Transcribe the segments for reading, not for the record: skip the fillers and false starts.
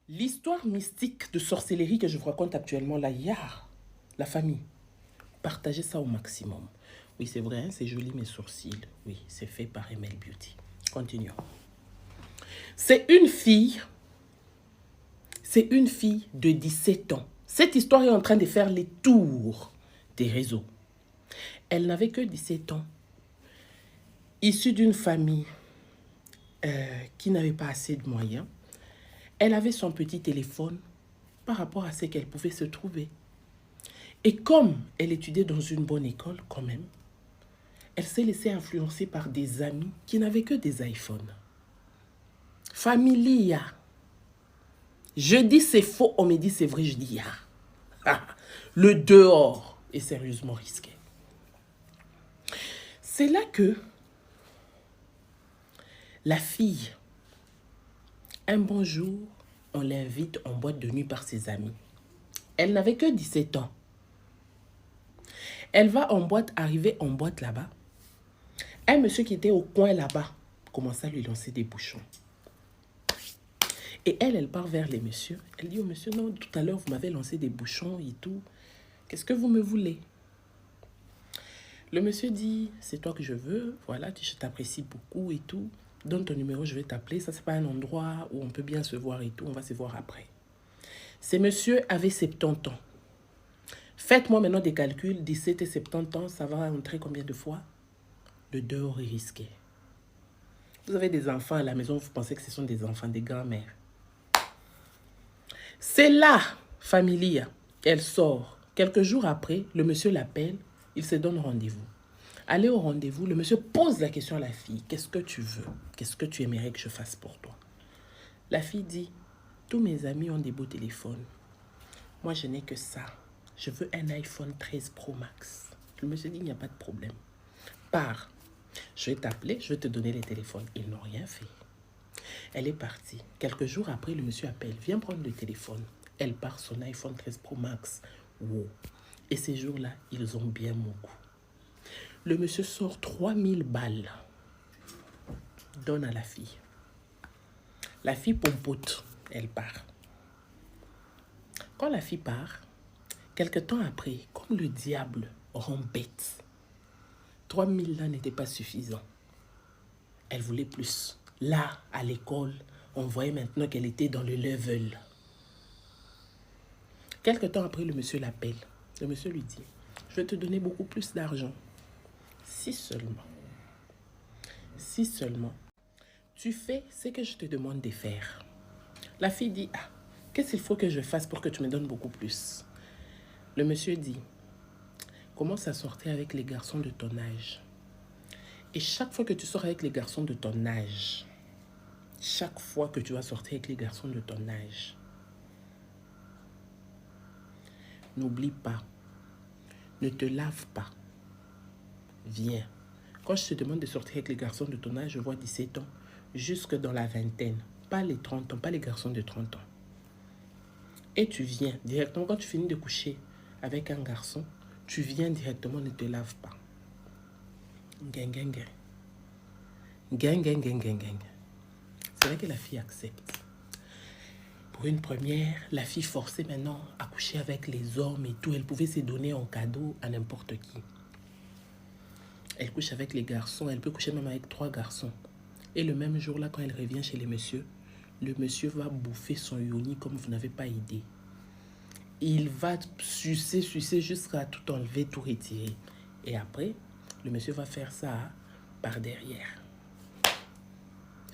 L'histoire mystique de sorcellerie que je vous raconte actuellement, là, la famille, partagez ça au maximum. Oui, c'est vrai, hein, c'est joli mes sourcils. Oui, c'est fait par ML Beauty. Continuons. C'est une fille de 17 ans. Cette histoire est en train de faire les tours des réseaux. Elle n'avait que 17 ans. Issue d'une famille qui n'avait pas assez de moyens. Elle avait son petit téléphone par rapport à ce qu'elle pouvait se trouver. Et comme elle étudiait dans une bonne école quand même, elle s'est laissée influencer par des amis qui n'avaient que des iPhones. Familia. Je dis c'est faux, on me dit c'est vrai, je dis le dehors est sérieusement risqué. C'est là que la fille, un bon jour, on l'invite en boîte de nuit par ses amis. Elle n'avait que 17 ans. Elle va en boîte, arriver en boîte là-bas. Un monsieur qui était au coin là-bas commence à lui lancer des bouchons. Et elle part vers les messieurs. Elle dit au monsieur, non, tout à l'heure, vous m'avez lancé des bouchons et tout. Qu'est-ce que vous me voulez? Le monsieur dit, c'est toi que je veux. Voilà, je t'apprécie beaucoup et tout. Donne ton numéro, je vais t'appeler. Ça, c'est pas un endroit où on peut bien se voir et tout. On va se voir après. Ces messieurs avaient 70 ans. Faites-moi maintenant des calculs. 17 et 70 ans, ça va entrer combien de fois? Le dehors est risqué. Vous avez des enfants à la maison, vous pensez que ce sont des enfants, des grands-mères. C'est là, Familia, elle sort. Quelques jours après, le monsieur l'appelle, il se donne rendez-vous. Aller au rendez-vous, le monsieur pose la question à la fille. Qu'est-ce que tu veux? Qu'est-ce que tu aimerais que je fasse pour toi? La fille dit, tous mes amis ont des beaux téléphones. Moi, je n'ai que ça. Je veux un iPhone 13 Pro Max. Le monsieur dit, il n'y a pas de problème. Pars. Je vais t'appeler, je vais te donner les téléphones. Ils n'ont rien fait. Elle est partie. Quelques jours après, le monsieur appelle. Viens prendre le téléphone. Elle part son iPhone 13 Pro Max. Wow. Et ces jours-là, ils ont bien mon goût. Le monsieur sort 3000 balles. Donne à la fille. La fille pompote. Elle part. Quand la fille part, quelque temps après, comme le diable rend bête, 3000 là n'était pas suffisant. Elle voulait plus. Là, à l'école, on voyait maintenant qu'elle était dans le level. Quelque temps après, le monsieur l'appelle. Le monsieur lui dit, je vais te donner beaucoup plus d'argent. Si seulement, tu fais ce que je te demande de faire. La fille dit, qu'est-ce qu'il faut que je fasse pour que tu me donnes beaucoup plus? Le monsieur dit, commence à sortir avec les garçons de ton âge. Et chaque fois que tu sors avec les garçons de ton âge, chaque fois que tu vas sortir avec les garçons de ton âge, n'oublie pas, ne te lave pas. Viens. Quand je te demande de sortir avec les garçons de ton âge, je vois 17 ans, jusque dans la vingtaine. Pas les 30 ans, pas les garçons de 30 ans. Et tu viens directement, quand tu finis de coucher avec un garçon, tu viens directement, ne te lave pas. Gang, gang, gang. Gang, gang, gang, gang, gang. C'est vrai que la fille accepte. Pour une première, la fille forçait maintenant à coucher avec les hommes et tout. Elle pouvait se donner en cadeau à n'importe qui. Elle couche avec les garçons, elle peut coucher même avec 3 garçons. Et le même jour-là, quand elle revient chez les messieurs, le monsieur va bouffer son yoni comme vous n'avez pas idée. Il va sucer jusqu'à tout enlever, tout retirer. Et après, le monsieur va faire ça par derrière.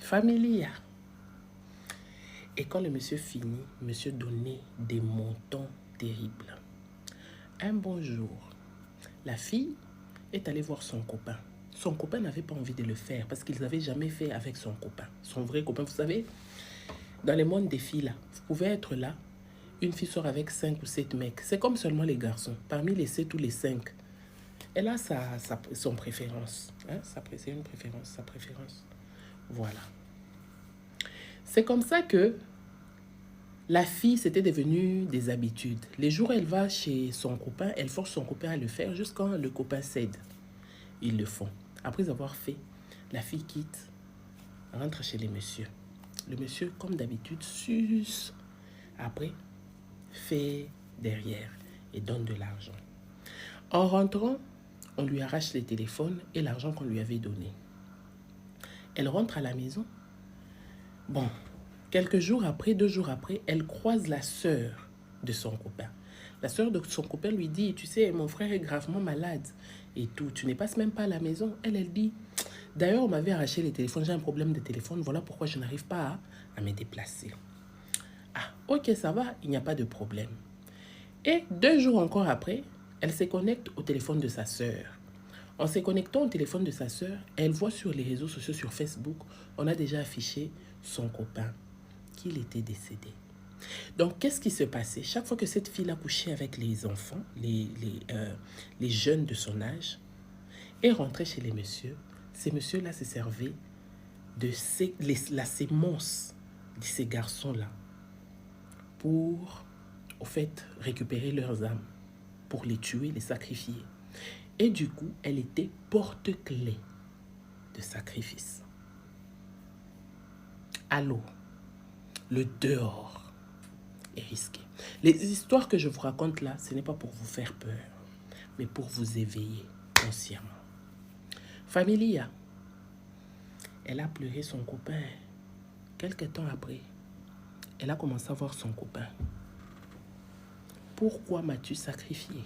Familia. Et quand le monsieur finit, le monsieur donnait des montants terribles. Un bon jour, la fille est allée voir son copain. Son copain n'avait pas envie de le faire parce qu'ils n'avaient jamais fait avec son copain. Son vrai copain, vous savez, dans le monde des filles, là, vous pouvez être là, une fille sort avec 5 ou 7 mecs. C'est comme seulement les garçons. Parmi les 7 ou les 5, elle a son préférence. Hein? C'est une préférence, sa préférence. Voilà. C'est comme ça que la fille, c'était devenu des habitudes. Les jours où elle va chez son copain, elle force son copain à le faire jusqu'à quand le copain cède. Ils le font. Après avoir fait, la fille quitte, rentre chez les messieurs. Le monsieur, comme d'habitude, suce Après, fait derrière et donne de l'argent. En rentrant, on lui arrache les téléphones et l'argent qu'on lui avait donné. Elle rentre à la maison. Bon, quelques jours après, 2 jours après, elle croise la sœur de son copain. La sœur de son copain lui dit, tu sais, mon frère est gravement malade et tout, tu ne passes même pas à la maison. Elle dit, d'ailleurs, on m'avait arraché les téléphones, j'ai un problème de téléphone, voilà pourquoi je n'arrive pas à me déplacer. Ah, ok, ça va, il n'y a pas de problème. Et 2 jours encore après, elle se connecte au téléphone de sa sœur. En se connectant au téléphone de sa sœur, elle voit sur les réseaux sociaux, sur Facebook, on a déjà affiché son copain, qu'il était décédé. Donc, qu'est-ce qui se passait? Chaque fois que cette fille-là couchait avec les enfants, les jeunes de son âge, et rentrait chez les messieurs, ces messieurs-là se servaient de la sémence de ces garçons-là pour, au fait, récupérer leurs âmes, pour les tuer, les sacrifier. Et du coup, elle était porte-clé de sacrifice. Allô, le dehors est risqué. Les histoires que je vous raconte là, ce n'est pas pour vous faire peur, mais pour vous éveiller consciemment. Familia, elle a pleuré son copain. Quelque temps après, elle a commencé à voir son copain. Pourquoi m'as-tu sacrifié?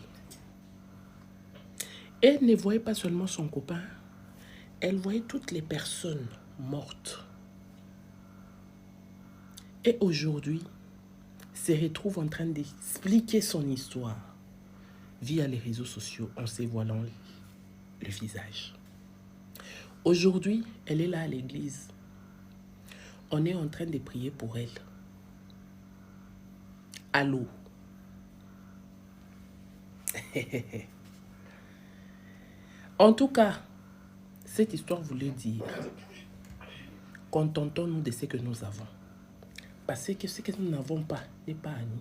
Elle ne voyait pas seulement son copain, elle voyait toutes les personnes mortes. Et aujourd'hui, se retrouve en train d'expliquer son histoire via les réseaux sociaux en se voilant le visage. Aujourd'hui, elle est là à l'église. On est en train de prier pour elle. Allô? En tout cas, cette histoire voulait dire, contentons-nous de ce que nous avons. Parce que ce que nous n'avons pas n'est pas à nous.